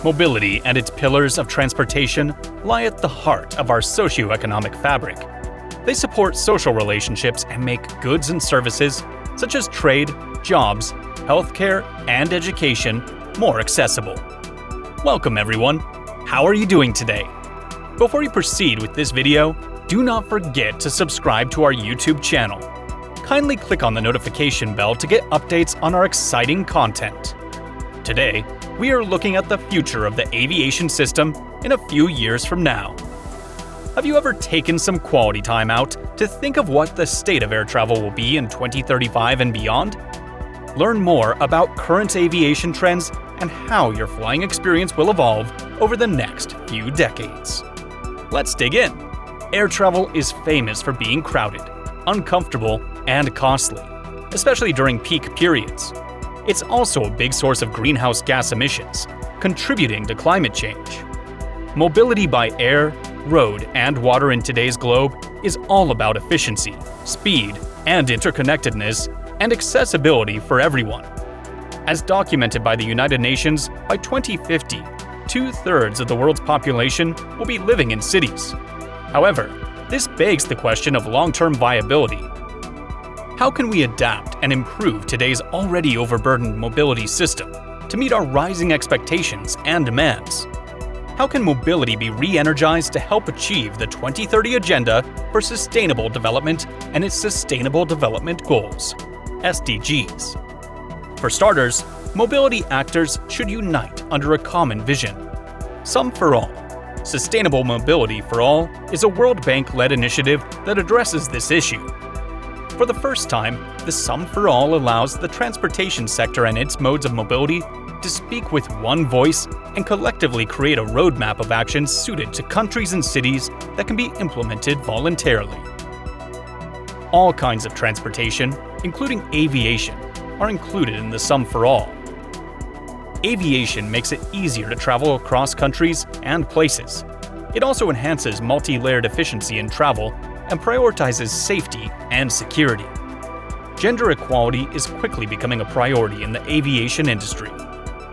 Mobility and its pillars of transportation lie at the heart of our socioeconomic fabric. They support social relationships and make goods and services, such as trade, jobs, healthcare, and education, more accessible. Welcome everyone! How are you doing today? Before you proceed with this video, do not forget to subscribe to our YouTube channel. Kindly click on the notification bell to get updates on our exciting content. Today, we are looking at the future of the aviation system in a few years from now. Have you ever taken some quality time out to think of what the state of air travel will be in 2035 and beyond? Learn more about current aviation trends and how your flying experience will evolve over the next few decades. Let's dig in. Air travel is famous for being crowded, uncomfortable, and costly, especially during peak periods. It's also a big source of greenhouse gas emissions, contributing to climate change. Mobility by air, road, and water in today's globe is all about efficiency, speed, and interconnectedness, and accessibility for everyone. As documented by the United Nations, by 2050, 2/3 of the world's population will be living in cities. However, this begs the question of long-term viability. How can we adapt and improve today's already overburdened mobility system to meet our rising expectations and demands? How can mobility be re-energized to help achieve the 2030 Agenda for Sustainable Development and its Sustainable Development Goals, SDGs? For starters, mobility actors should unite under a common vision. Some for All. Sustainable Mobility for All is a World Bank-led initiative that addresses this issue. For the first time, the Sum for All allows the transportation sector and its modes of mobility to speak with one voice and collectively create a roadmap of actions suited to countries and cities that can be implemented voluntarily. All kinds of transportation, including aviation, are included in the Sum for All. Aviation makes it easier to travel across countries and places. It also enhances multi-layered efficiency in travel and prioritizes safety and security. Gender equality is quickly becoming a priority in the aviation industry.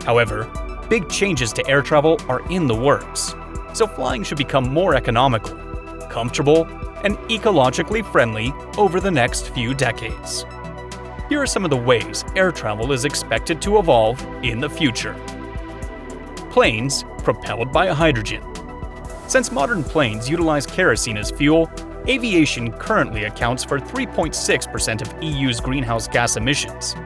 However, big changes to air travel are in the works, so flying should become more economical, comfortable, and ecologically friendly over the next few decades. Here are some of the ways air travel is expected to evolve in the future. Planes propelled by hydrogen. Since modern planes utilize kerosene as fuel, aviation currently accounts for 3.6% of EU's greenhouse gas emissions.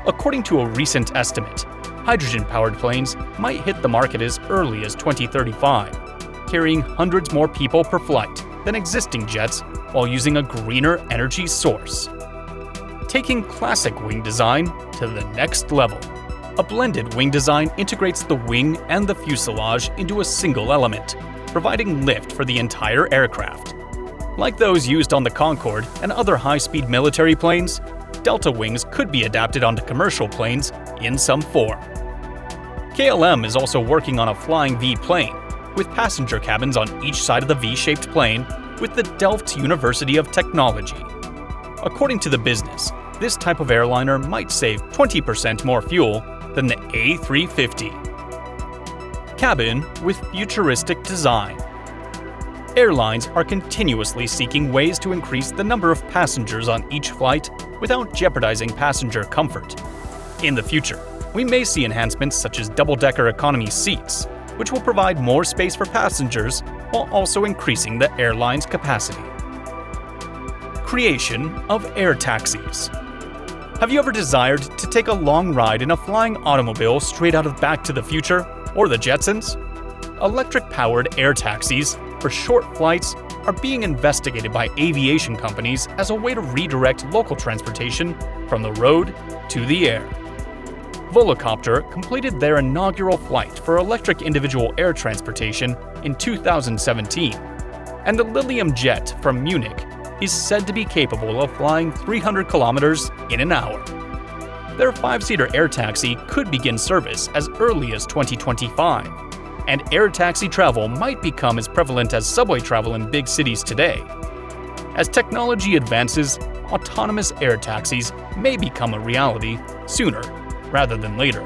According to a recent estimate, hydrogen-powered planes might hit the market as early as 2035, carrying hundreds more people per flight than existing jets while using a greener energy source. Taking classic wing design to the next level. A blended wing design integrates the wing and the fuselage into a single element, providing lift for the entire aircraft. Like those used on the Concorde and other high-speed military planes, Delta wings could be adapted onto commercial planes in some form. KLM is also working on a flying V plane, with passenger cabins on each side of the V-shaped plane with the Delft University of Technology. According to the business, this type of airliner might save 20% more fuel than the A350. Cabin with futuristic design. Airlines are continuously seeking ways to increase the number of passengers on each flight without jeopardizing passenger comfort. In the future, we may see enhancements such as double-decker economy seats, which will provide more space for passengers while also increasing the airline's capacity. Creation of air taxis. Have you ever desired to take a long ride in a flying automobile straight out of Back to the Future or the Jetsons? Electric-powered air taxis for short flights are being investigated by aviation companies as a way to redirect local transportation from the road to the air. Volocopter completed their inaugural flight for electric individual air transportation in 2017, and the Lilium Jet from Munich is said to be capable of flying 300 kilometers in an hour. Their 5-seater air taxi could begin service as early as 2025, and air taxi travel might become as prevalent as subway travel in big cities today. As technology advances, autonomous air taxis may become a reality sooner rather than later.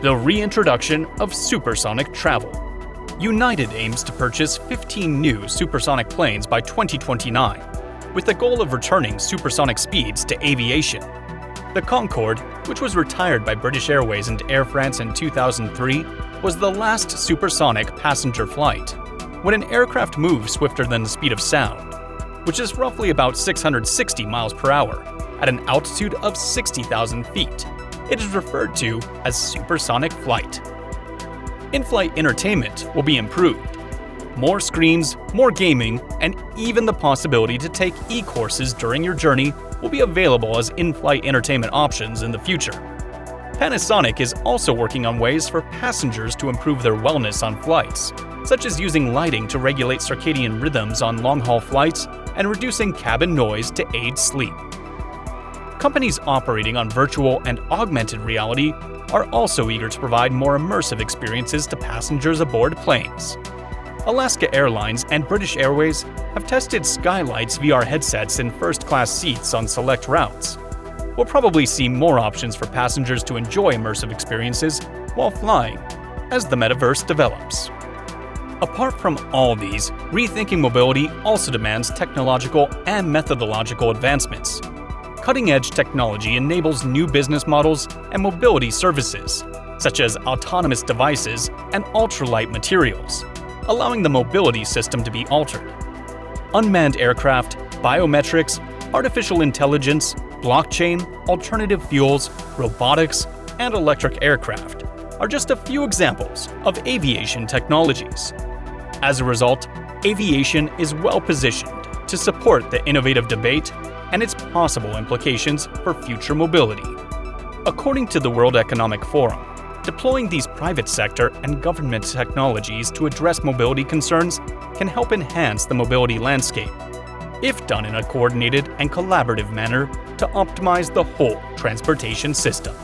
The reintroduction of supersonic travel. United aims to purchase 15 new supersonic planes by 2029, with the goal of returning supersonic speeds to aviation. The Concorde, which was retired by British Airways and Air France in 2003, was the last supersonic passenger flight. When an aircraft moves swifter than the speed of sound, which is roughly about 660 miles per hour, at an altitude of 60,000 feet, it is referred to as supersonic flight. In-flight entertainment will be improved. More screens, more gaming, and even the possibility to take e-courses during your journey will be available as in-flight entertainment options in the future. Panasonic is also working on ways for passengers to improve their wellness on flights, such as using lighting to regulate circadian rhythms on long-haul flights and reducing cabin noise to aid sleep. Companies operating on virtual and augmented reality are also eager to provide more immersive experiences to passengers aboard planes. Alaska Airlines and British Airways have tested Skylight's VR headsets in first-class seats on select routes. We'll probably see more options for passengers to enjoy immersive experiences while flying as the metaverse develops. Apart from all these, rethinking mobility also demands technological and methodological advancements. Cutting-edge technology enables new business models and mobility services, such as autonomous devices and ultralight materials, allowing the mobility system to be altered. Unmanned aircraft, biometrics, artificial intelligence, blockchain, alternative fuels, robotics, and electric aircraft are just a few examples of aviation technologies. As a result, aviation is well positioned to support the innovative debate and its possible implications for future mobility. According to the World Economic Forum, deploying these private sector and government technologies to address mobility concerns can help enhance the mobility landscape, if done in a coordinated and collaborative manner to optimize the whole transportation system.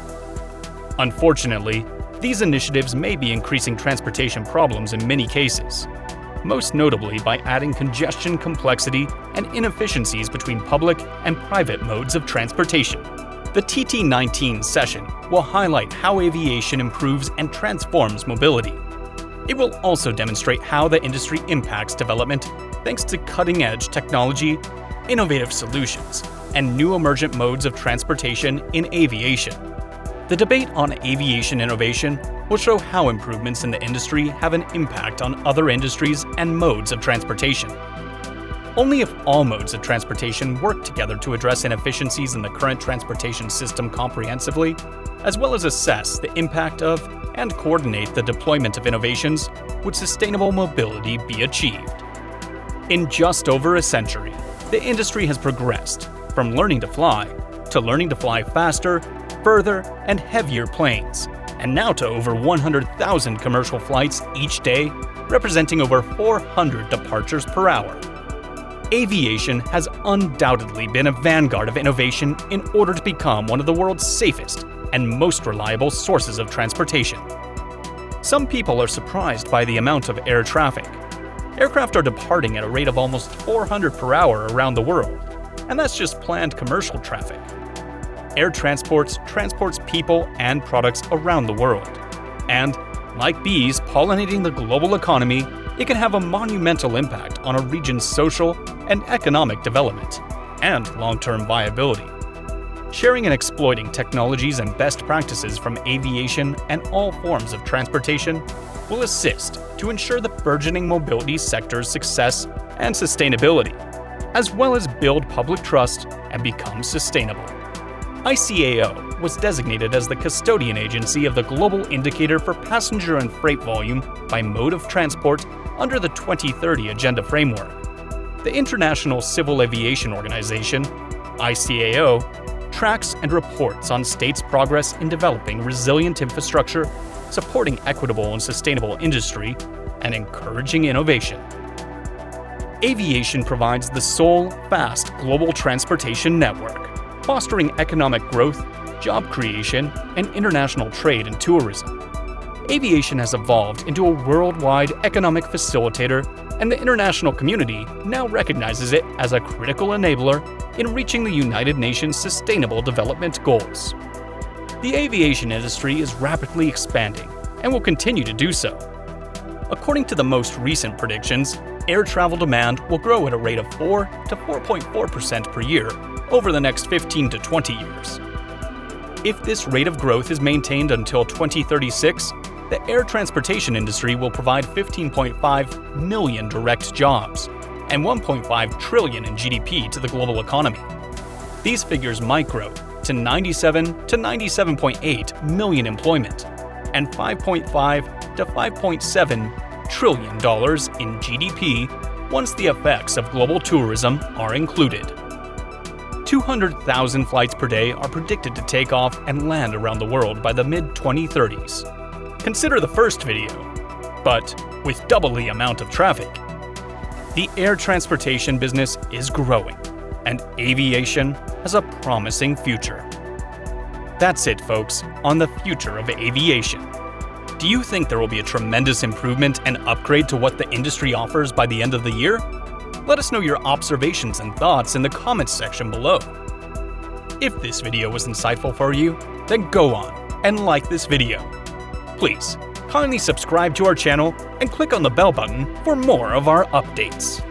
Unfortunately, these initiatives may be increasing transportation problems in many cases, most notably by adding congestion, complexity, and inefficiencies between public and private modes of transportation. The TT19 session will highlight how aviation improves and transforms mobility. It will also demonstrate how the industry impacts development thanks to cutting-edge technology, innovative solutions, and new emergent modes of transportation in aviation. The debate on aviation innovation will show how improvements in the industry have an impact on other industries and modes of transportation. Only if all modes of transportation work together to address inefficiencies in the current transportation system comprehensively, as well as assess the impact of and coordinate the deployment of innovations, would sustainable mobility be achieved. In just over a century, the industry has progressed from learning to fly faster, further, and heavier planes, and now to over 100,000 commercial flights each day, representing over 400 departures per hour. Aviation has undoubtedly been a vanguard of innovation in order to become one of the world's safest and most reliable sources of transportation. Some people are surprised by the amount of air traffic. Aircraft are departing at a rate of almost 400 per hour around the world, and that's just planned commercial traffic. Air transports people and products around the world. And, like bees pollinating the global economy, it can have a monumental impact on a region's social and economic development and long-term viability. Sharing and exploiting technologies and best practices from aviation and all forms of transportation will assist to ensure the burgeoning mobility sector's success and sustainability, as well as build public trust and become sustainable. ICAO was designated as the custodian agency of the Global Indicator for Passenger and Freight Volume by Mode of Transport under the 2030 Agenda Framework. The International Civil Aviation Organization, ICAO, tracks and reports on states' progress in developing resilient infrastructure, supporting equitable and sustainable industry, and encouraging innovation. Aviation provides the sole, fast global transportation network, fostering economic growth, job creation, and international trade and tourism. Aviation has evolved into a worldwide economic facilitator, and the international community now recognizes it as a critical enabler in reaching the United Nations Sustainable Development Goals. The aviation industry is rapidly expanding and will continue to do so. According to the most recent predictions, air travel demand will grow at a rate of 4 to 4.4% per year over the next 15 to 20 years. If this rate of growth is maintained until 2036, the air transportation industry will provide 15.5 million direct jobs and 1.5 trillion in GDP to the global economy. These figures might grow to 97 to 97.8 million employment and 5.5 to 5.7 trillion dollars in GDP once the effects of global tourism are included. 200,000 flights per day are predicted to take off and land around the world by the mid-2030s. Consider the first video, but with double the amount of traffic. The air transportation business is growing, and aviation has a promising future. That's it, folks, on the future of aviation. Do you think there will be a tremendous improvement and upgrade to what the industry offers by the end of the year? Let us know your observations and thoughts in the comments section below. If this video was insightful for you, then go on and like this video. Please, kindly subscribe to our channel and click on the bell button for more of our updates.